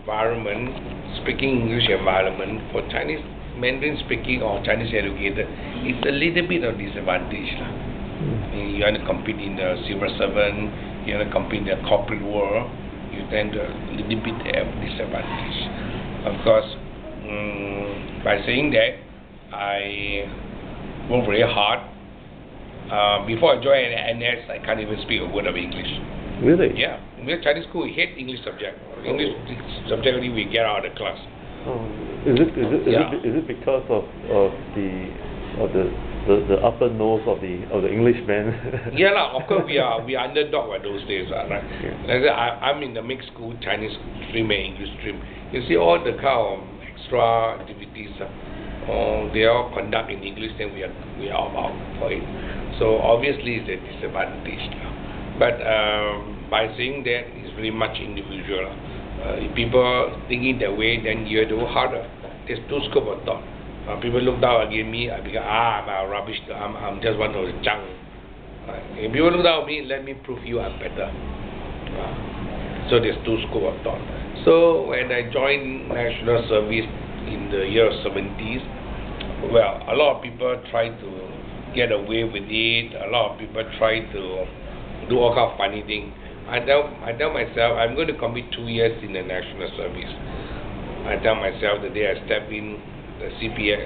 environment, speaking English environment, for Chinese Mandarin speaking or Chinese educated, it's a little bit of disadvantage. You want to compete in the civil servant, you want to compete in the corporate world, you tend to a little bit have disadvantage. Of course, by saying that, I work very hard. Before I joined NS, I can't even speak a word of English. Really? Yeah. In Chinese school, we hate English subject. English subject only we get out of the class. Is it because of the upper nose of the Englishman? Yeah, of course we are underdog at those days, right? Yeah. I'm in the mixed school, Chinese stream and English stream. You see all the kind of extra activities. They all conduct in English, then we are out for it. So obviously it's a disadvantage. But by saying that, it's very much individual. If people thinking that way, then you have to work harder. There's two scope of thought. People look down against me, I become I'm a rubbish. I'm just one of the junk. If people look down at me, let me prove you I'm better. So there's two scope of thought. So when I joined national service in the year 70s, well, a lot of people try to get away with it. A lot of people try to do all kind of funny things. I tell myself I'm going to commit 2 years in the national service. I tell myself the day I step in the CPMB,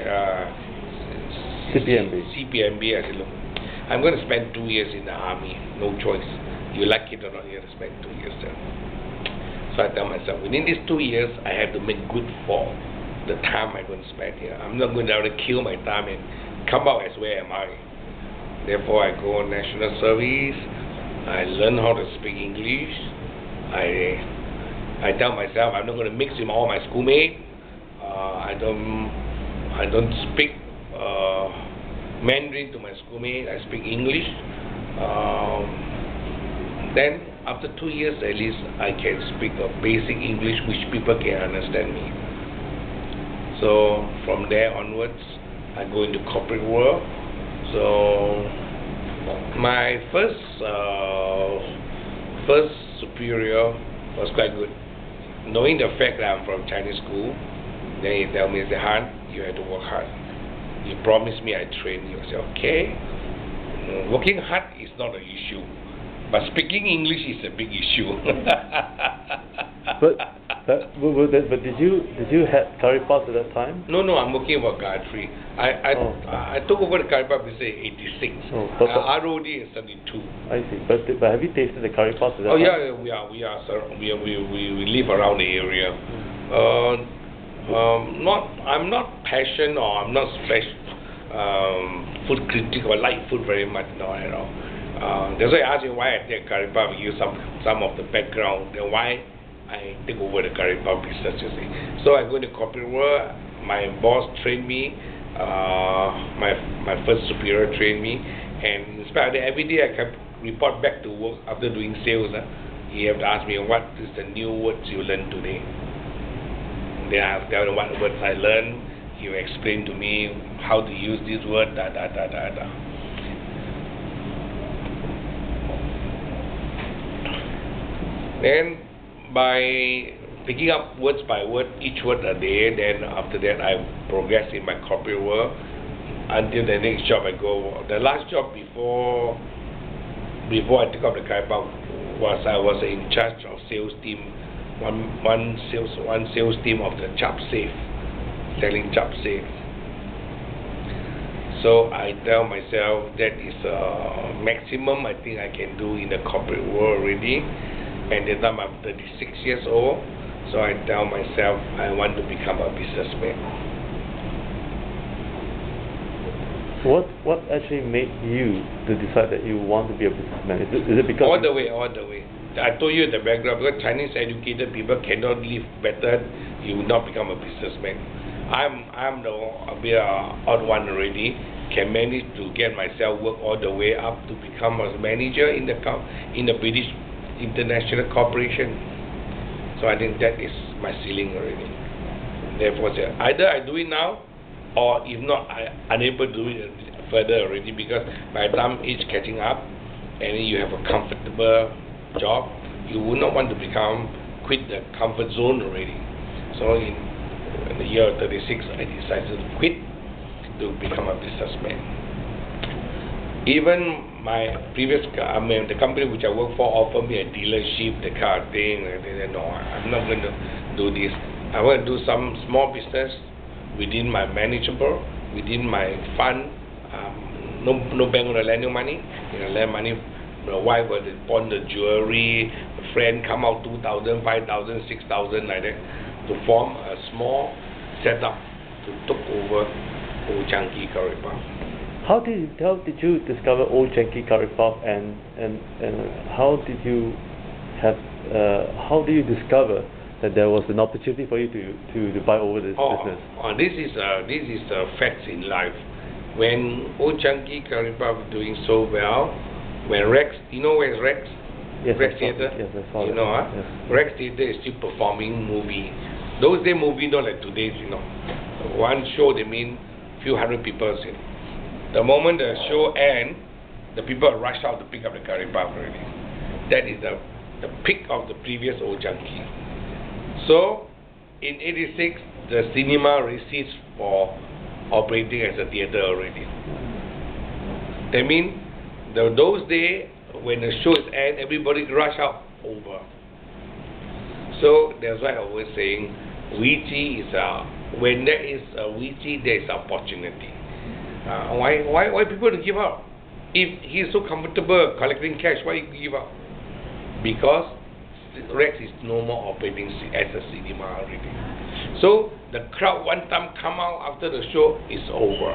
I said, look, I'm going to spend 2 years in the army. No choice. You like it or not, you have to spend 2 years there. So I tell myself, within these 2 years, I have to make good for the time I'm going to spend here. I'm not going to kill my time and come out as where am I. Therefore, I go on national service. I learn how to speak English. I tell myself I'm not going to mix with all my schoolmates. I don't speak Mandarin to my schoolmates. I speak English. Then after 2 years at least, I can speak a basic English which people can understand me. So from there onwards, I go into corporate world. So my first superior was quite good. Knowing the fact that I'm from Chinese school, then he tell me, Han, you have to work hard. You promised me I train you. I say, okay. Working hard is not an issue, but speaking English is a big issue. But did you have curry puffs at that time? No, I'm working for Gayatri. I took over the curry puff in 86. ROD in 72. I see. But have you tasted the curry puffs at that time? Yeah, we live around the area. I'm not passionate or I'm not food critic or like food very much, no at all. That's why I asked you why I take curry puff, give some of the background, then why I take over the curry puff business, you see. So I go into corporate world, my boss trained me, my first superior trained me, and in spite of that, every day I can report back to work after doing sales. He have to ask me, what is the new words you learned today? Then I have to tell him what words I learned. He will explain to me how to use this word, Then by picking up words by word, each word a day, then after that I progress in my corporate work until the next job I go. The last job before I took up the curry puff was I was in charge of sales team, one sales team of the chop safe, selling chop safe. So I tell myself that is maximum I think I can do in the corporate world already. And the time I'm 36 years old, so I tell myself I want to become a businessman. What actually made you to decide that you want to be a businessman? Is it because all the way. I told you the background, because Chinese educated people cannot live better, you will not become a businessman. I'm the odd one already, can manage to get myself work all the way up to become a manager in the British International Corporation. So I think that is my ceiling already. Therefore, either I do it now, or if not, I unable to do it further already, because by the time age catching up, and you have a comfortable job, you would not want to become quit the comfort zone already. So in the year 36, I decided to quit to become a businessman. Even my previous, the company which I work for offered me a dealership, the kind of thing. I said, no, I'm not going to do this. I want to do some small business within my manageable, within my fund. No bank will lend you money. Lend money. The wife will pawn the jewelry. A friend come out 2,000, 5,000, 6,000 like that to form a small setup to take over Old Chang Kee curry puff. How did you discover Old Chang Kee curry puff, and how did you discover that there was an opportunity for you to buy over this business? This is facts in life. When Old Chang Kee curry puff doing so well, when Rex, you know where is Rex? Yes, Rex Theatre. Yes, I saw you it. know, Yes. Rex Theatre is still performing movie. Those days movie not like today's, One show they mean few hundred people. The moment the show ends, the people rush out to pick up the curry puff already. That is the peak of the previous Old Chang Kee. So, in 86, the cinema receipts for operating as a theatre already. That means, those days, when the show is end, everybody rush out over. So, that's why I was saying, Weechi is when there is a Weechi, there is opportunity. Why people to give up? If he is so comfortable collecting cash, why he give up? Because Rex is no more operating as a cinema already. So the crowd one time come out after the show is over.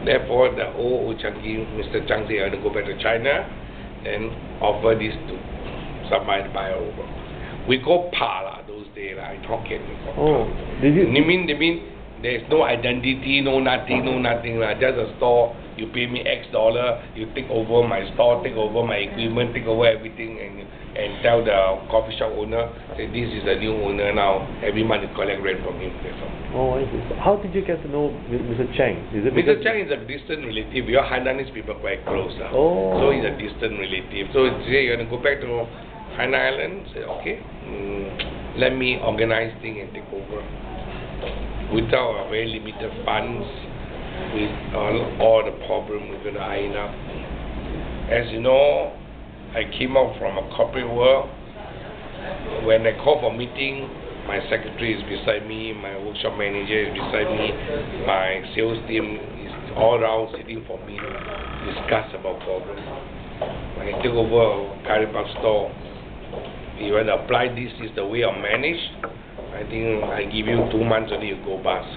Therefore, the old Chang Kee, Mr. Chang said, I want to go back to China and offer this to somebody to buy over. We call pa those days in Hokkien. Did you? They mean there is no identity, no nothing, just a store. You pay me X dollar, you take over my store, take over my equipment, take over everything, and tell the coffee shop owner, say this is the new owner now. Every month you collect rent from him. That's all. I see. So how did you get to know Mr. Chang? Mr. Chang is a distant relative. We are Hainanese people quite close. So he's a distant relative. So say you want to go back to Hainan Island, say okay, let me organize things and take over. Without a very limited funds, with all the problems we're going to iron up. As you know, I came out from a corporate world. When I call for meeting, my secretary is beside me, my workshop manager is beside me, my sales team is all around sitting for me to discuss about problems. When I take over a curry puff store, you want to apply this is the way I manage. I think I give you 2 months only you go bust.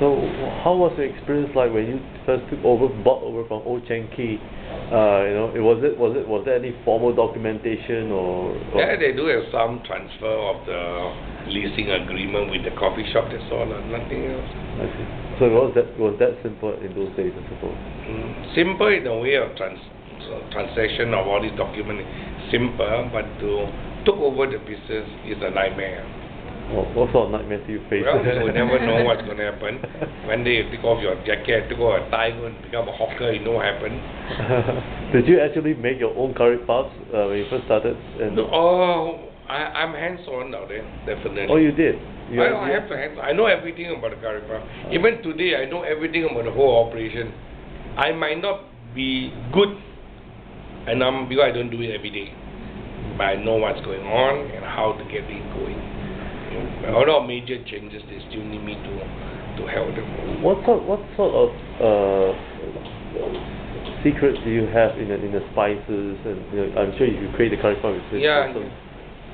So how was the experience like when you first bought over from Old Chang Kee? Was there any formal documentation or? Yeah, they do have some transfer of the leasing agreement with the coffee shop. That's all, nothing else. I see. So was that simple in those days, I suppose? Simple in the way of transaction of all these documents. Simple, but to took over the business is a nightmare. What sort of nightmare do you face? Well, you will never know what's going to happen. One day you take off your jacket, take off a tie, go and become a hawker, you know what happened. Did you actually make your own curry puffs when you first started? I'm hands-on now there, definitely. Oh, you did? I have to hands-on. I know everything about the curry puff. Even today, I know everything about the whole operation. I might not be good, because I don't do it every day. But I know what's going on and how to get it going. A lot of major changes, they still need me to help them. What sort of secrets do you have in the spices? And I'm sure you create the curry puff.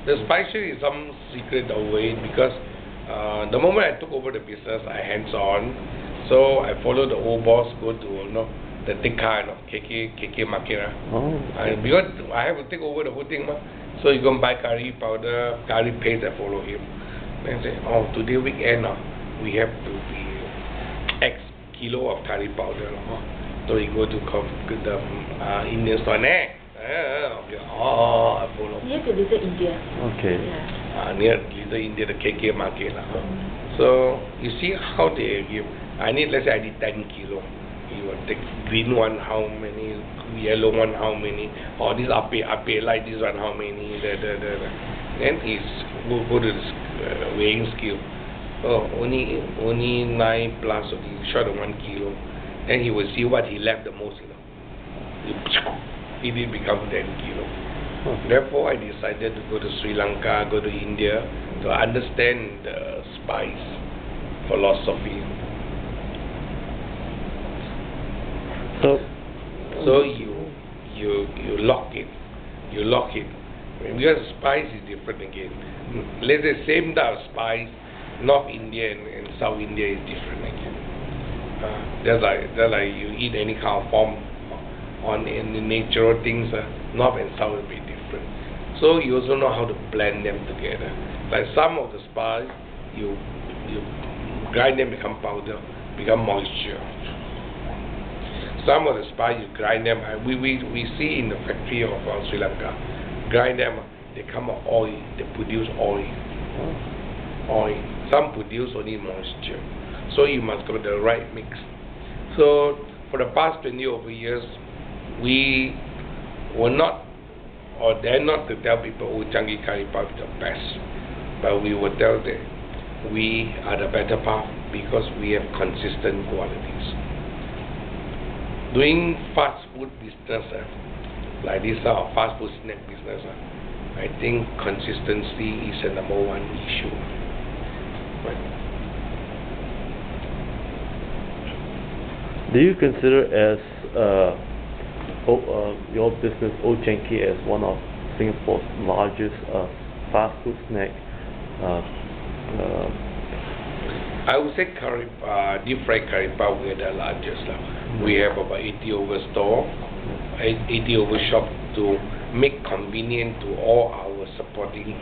The spices is some secret away because the moment I took over the business, I hands-on. So I follow the old boss, go to the tikka, KK market. Because I have to take over the whole thing. So you go and buy curry powder, curry paste, I follow him. And say, today weekend, we have to be X kilo of curry powder. So you go to the Indian store. I follow. Near to Little India. Okay. Yeah. Near Little India, the KK market. So you see how they give. Let's say I need 10 kilo. He will take green one how many, yellow one how many, or this ape like this one how many, then he's go to the weighing scale. Oh, only 9 plus, only short of 1 kilo. Then he will see what he left the most, It did become 10 kilo. Therefore, I decided to go to Sri Lanka, go to India, to understand the spice philosophy. So you lock it, because spice is different again. Let's say same type of spice, North India and South India is different again. Just like you eat any kind of form in the natural things, North and South will be different. So you also know how to blend them together. Like some of the spice, you grind them become powder, become moisture. Some of the spice you grind them, we see in the factory of Sri Lanka, grind them, they come out oil, they produce oil. Some produce only moisture. So you must go the right mix. So for the past 20 over years, we were not, or dare not to tell people Old Chang Kee curry puff is the best, but we will tell them we are the better puff because we have consistent qualities. Doing fast food business, like this fast food snack business, I think consistency is the number one issue. Right. Do you consider as your business Old Chang Kee as one of Singapore's largest fast food snack? I would say deep fried curry puff, we are the largest. We have about 80 over store, 80 over shop to make convenient to all our supporting,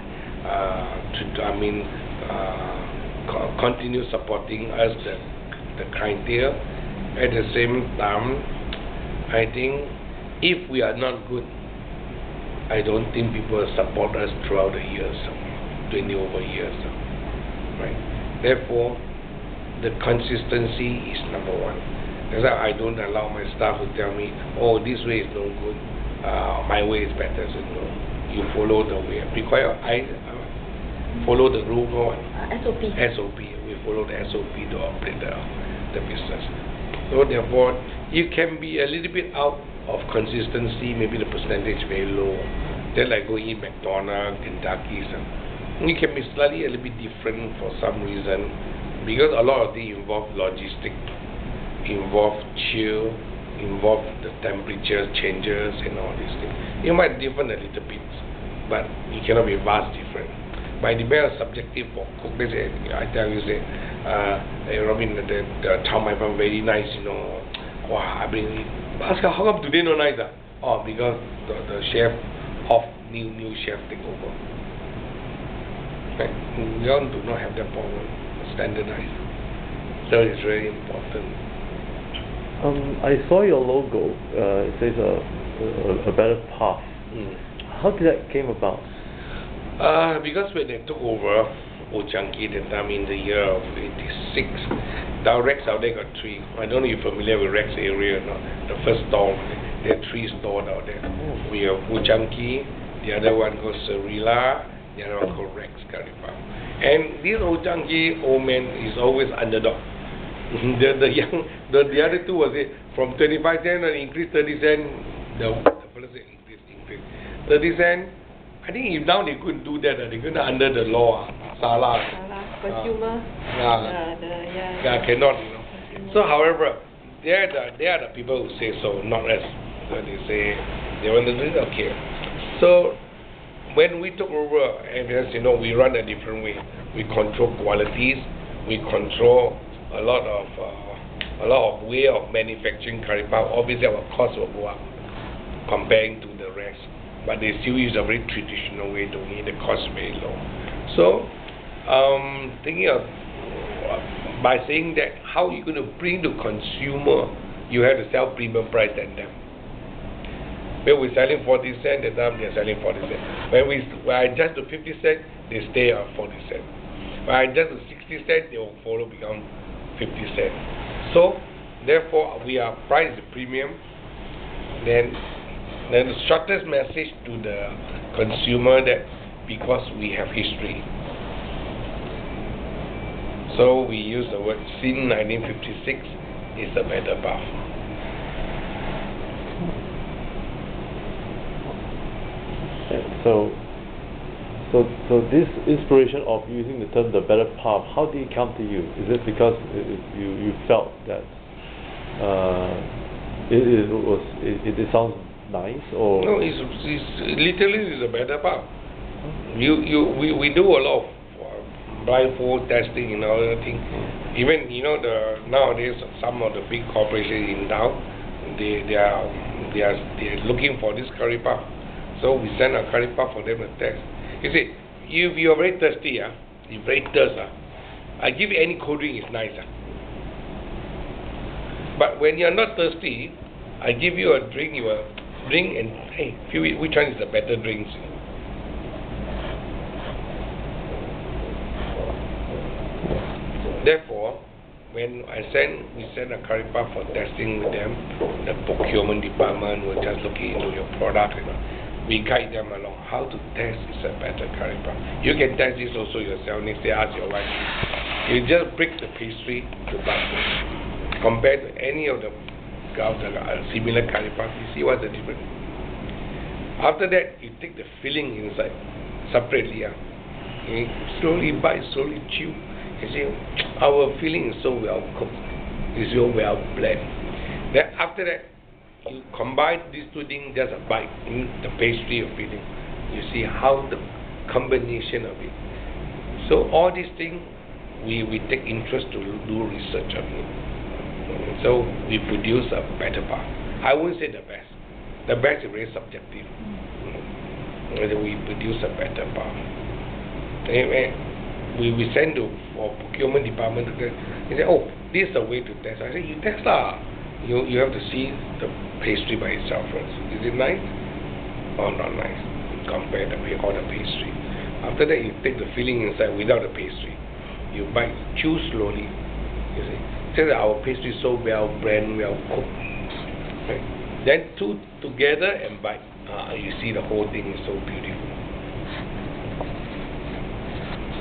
continue supporting us, the clientele. At the same time, I think if we are not good, I don't think people will support us throughout the years, 20 over years. Right? Therefore, the consistency is number one. That's why I don't allow my staff to tell me, oh, this way is no good, my way is better. So no, you follow the way. I follow the rule one. SOP. We follow the SOP to operate the business. So therefore, you can be a little bit out of consistency, maybe the percentage very low. Then like go eat McDonald's, Kentucky. It can be slightly a little bit different for some reason, because a lot of things involve logistics, involve chill, involve the temperature changes and all these things. It might differ a little bit, but it cannot be vast different. But it depends on subjective for cook. They say, I tell you, say, hey, Robin, the chow mai pan very nice, Wow, I bring it. Ask her, how come today no nice? Oh, because the chef of new chef take over. Right? We all do not have that problem. Standardized. So it's very important. I saw your logo. It says a better path. How did that came about? Because when they took over Old Chang Kee, that time in the year of 86, the Rex out there got 3. I don't know if you're familiar with Rex area or not. The first store, there are 3 stores out there. We have Old Chang Kee, the other one goes Serila, the other one called Rex Curry Puff. And this Old Chang Kee old man is always underdog. the other two was it from 25 cents and increased 30 cents. The fellow said increase 30 cents. I think if now they couldn't do that, they're going to under the law, Salah. Consumer. Cannot. So, however, they are the people who say so, not us. So they say they want to do it. Okay. So when we took over, and as you know, we run a different way. We control qualities. We control a lot of way of manufacturing curry puff. Obviously, our cost will go up comparing to the rest. But they still use a very traditional way doing it. The cost is very low. So, thinking of by saying that, how are you going to bring the consumer? You have to sell premium price than them. When we're selling 40 cents, the time they're selling 40 cents. When I adjust to 50 cents, they stay at 40 cents. When I adjust to 60 cents, they will follow become 50 cents. So, Therefore, we are priced premium. Then the shortest message to the consumer that because we have history. So we use the word since 1956 is a better path. So this inspiration of using the term "the better path," how did it come to you? Is it because you felt that it sounds nice, or no? It's literally it's a better path. We do a lot of blindfold testing and other things. Even nowadays some of the big corporations in town, they are looking for this curry puff. So we send a curry puff for them to test. You see, if you are very thirsty, you're very thirsty, I give you any cold drink is nice. But when you're not thirsty, I give you a drink, you will drink and hey, feel which one is the better drink. Therefore, when we send a curry puff for testing with them, the procurement department will just look into your product. We guide them along how to test is a better curry puff. You can test this also yourself. Next day, ask your wife. You just break the pastry to bite. Compared to any of the similar curry puff, you see what's the difference. After that, you take the filling inside separately. You slowly bite, slowly chew. You see, our filling is so well cooked. It's so well blended. Then after that, you combine these two things, just a bite in the pastry or filling. You see how the combination of it. So all these things, we take interest to do research on it. So we produce a better puff. I wouldn't say the best. The best is very subjective. We produce a better puff. Anyway, we send to for procurement department to test. They say, oh, this is the way to test. I say, you test lah. You have to see the pastry by itself first. Is it nice or not nice? Compare all the pastry. After that, you take the filling inside without the pastry. You bite, chew slowly. You see, say that our pastry is so well blended, well cooked. Right? Then two together and bite. You see the whole thing is so beautiful.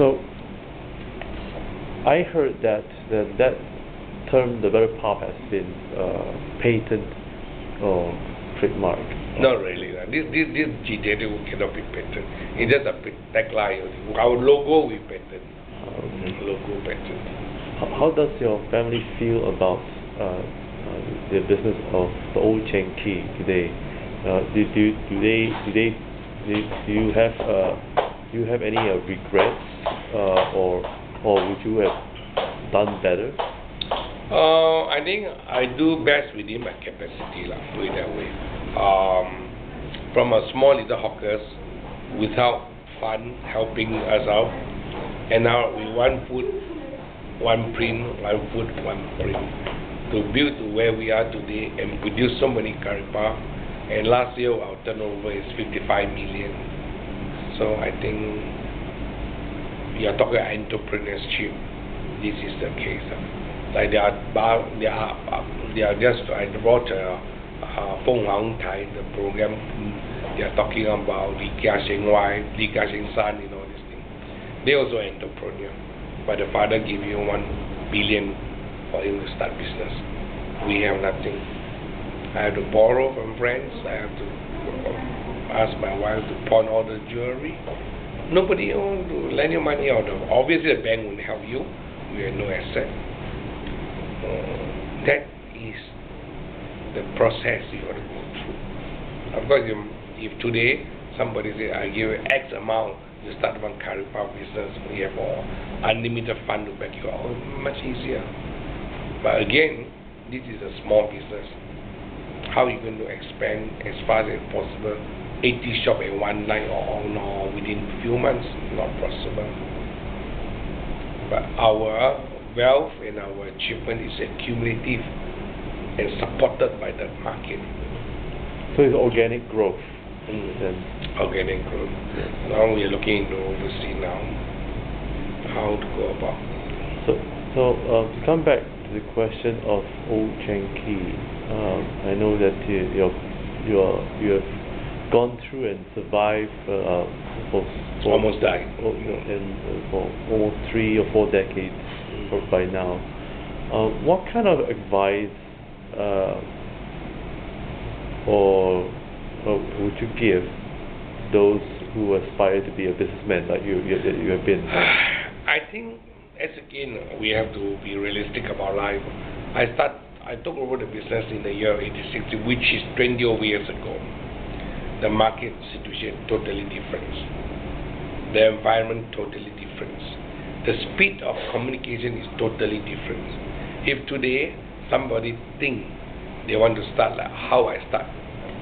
So I heard that term, the better path, has been patented or trademarked. Not really. This GTD cannot be patented. It's just a tagline. Our logo we patent. Logo patent. How does your family feel about the business of the Old Chang Kee today? Do you have any regrets, or would you have done better? I think I do best within my capacity, put it that way. From a small little hawkers, without fund helping us out, and now with one food, one print, one food, one print, to build to where we are today and produce so many curry puff. And last year our turnover is 55 million. So I think we are talking entrepreneurship. This is the case. Like they are just, I brought Feng Hang Tai, the program. They are talking about Li Ka-sheng wife, Li Ka-sheng son, all these things. They also entrepreneur, but the father give you 1 billion for him to start business. We have nothing. I have to borrow from friends. I have to ask my wife to pawn all the jewelry. Nobody wants to lend you money out of. Obviously, the bank won't help you. We have no asset. That is the process you got to go through. Of course, if today somebody say, I give you X amount, you start one curry puff business, we have unlimited fund to back you out, much easier. But again, this is a small business. How are you going to expand as fast as possible? 80 shops in one night or no, within a few months? Not possible. But our wealth and our achievement is accumulative and supported by the market. So it's organic growth. Organic growth. Yes. Now we are looking into overseas now how to go about. So to come back to the question of Old Chang Kee. I know that you have gone through and survived for almost died. For almost 3 or 4 decades by now. What kind of advice or would you give those who aspire to be a businessman like you have been? I think, as again, we have to be realistic about life. I took over the business in the year 86, which is 20 over years ago. The market situation totally different. The environment totally different. The speed of communication is totally different. If today somebody think they want to start like how I start,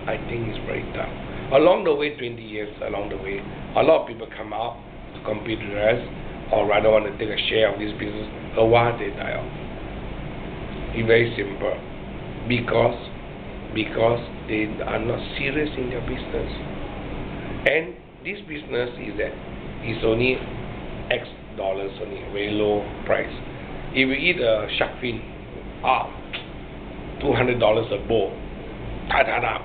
I think it's very tough. Along the way, 20 years along the way, a lot of people come out to compete with us, or rather want to take a share of this business. A while they die off. It's very simple. Because they are not serious in their business. And this business is only X dollars, only very low price. If you eat a shark fin, $200 a bowl,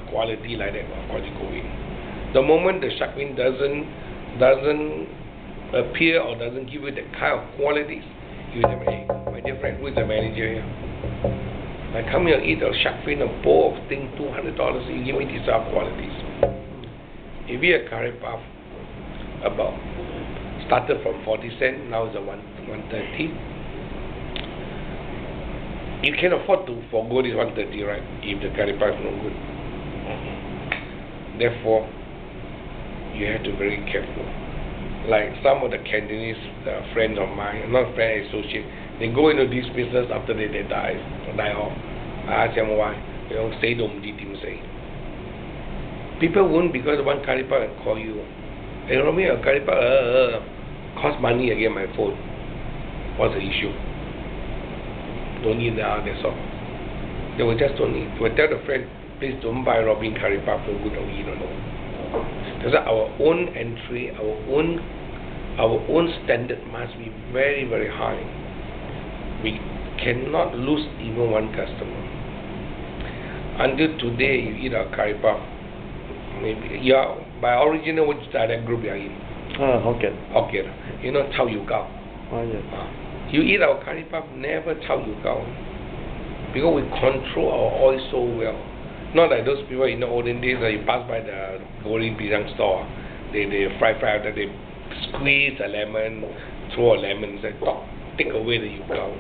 quality like that, of course you go in. The moment the shark fin doesn't appear or doesn't give you the kind of qualities, you say, hey, my dear friend, who is the manager here? I come here eat a shark fin, a bowl of thing, $200, you give me these qualities. If you a curry puff, started from 40 cents, now it's a 130. You can afford to forgo this 130, right? If the curry puff is no good. Therefore, you have to be very careful. Like some of the Cantonese friends of mine, not friends, associates, they go into this business after they die off. I ask them why. They don't say say. People won't because one curry puff and call you. Hey, Romy, a curry puff cost money again my phone. What's the issue? Don't need that, that's all. They will just don't need. They will tell the friend, please don't buy Robin curry puff, no good on you, don't know. Because our own entry, our own standard must be very, very high. We cannot lose even one customer. Until today, you eat a curry puff. Maybe by original, which dialect group you are in? Hokkien. You know Chao Yu Gao. Yes. You eat our curry puff, never Chao Yu Gao. Because we control our oil so well. Not like those people in the olden days that you pass by the Goreng Pisang store. They fry after they squeeze a lemon, throw a lemon, say, take away the Yu Gao.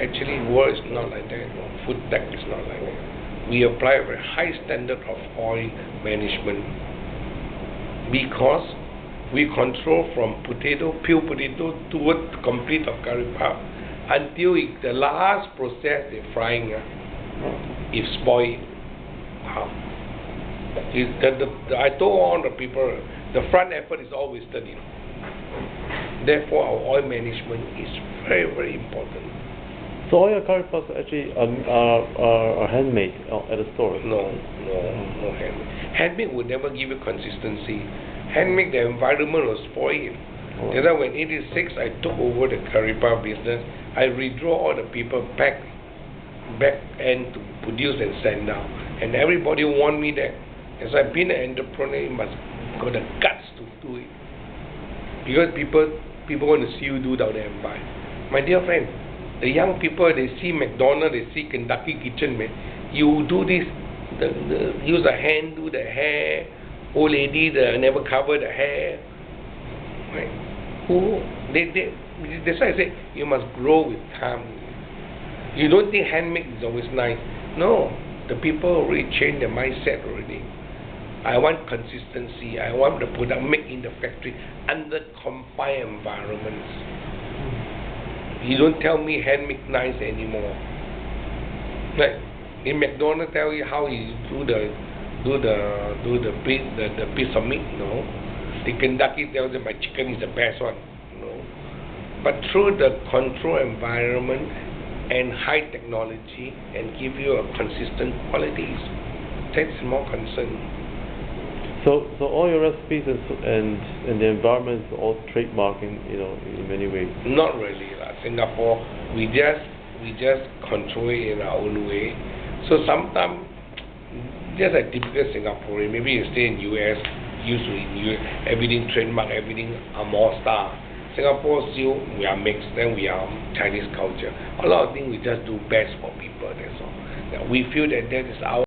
Actually, world is not like that. Food tech is not like that. We apply a very high standard of oil management because we control from pure potato towards complete of curry puff until the last process they're frying is spoiled. I told all the people the front effort is always studied. Therefore, our oil management is very, very important. So all your curry puffs actually are handmade at the store? No handmade. Handmade would never give you consistency. Handmade, the environment will spoil it. That's why when 86 I took over the curry puff business, I redraw all the people back end to produce and send down. And everybody want me that. As I've been an entrepreneur, you must got the guts to do it. Because people want to see you do down there and buy. My dear friend, the young people, they see McDonald's, they see Kentucky Kitchen, man. You do this, use a hand, do the hair. Old lady, never cover the hair. Right? That's why I say you must grow with time. You don't think handmade is always nice. No, the people already changed their mindset already. I want consistency. I want the product made in the factory under confined environments. You don't tell me handmade nice anymore. Like in McDonald's, tell you how you do the piece of meat. No. The Kentucky tells them my chicken is the best one. No. But through the control environment and high technology and give you a consistent qualities, that's more concern. So all your recipes and the environment is all trademarking, in many ways. Not really. Singapore, we we just control it in our own way. So sometimes, just a typical Singaporean, maybe you stay in US, used to in US, everything trademark, everything more star. Singapore still, we are mixed, then we are Chinese culture. A lot of things we just do best for people, that's all. We feel that that is our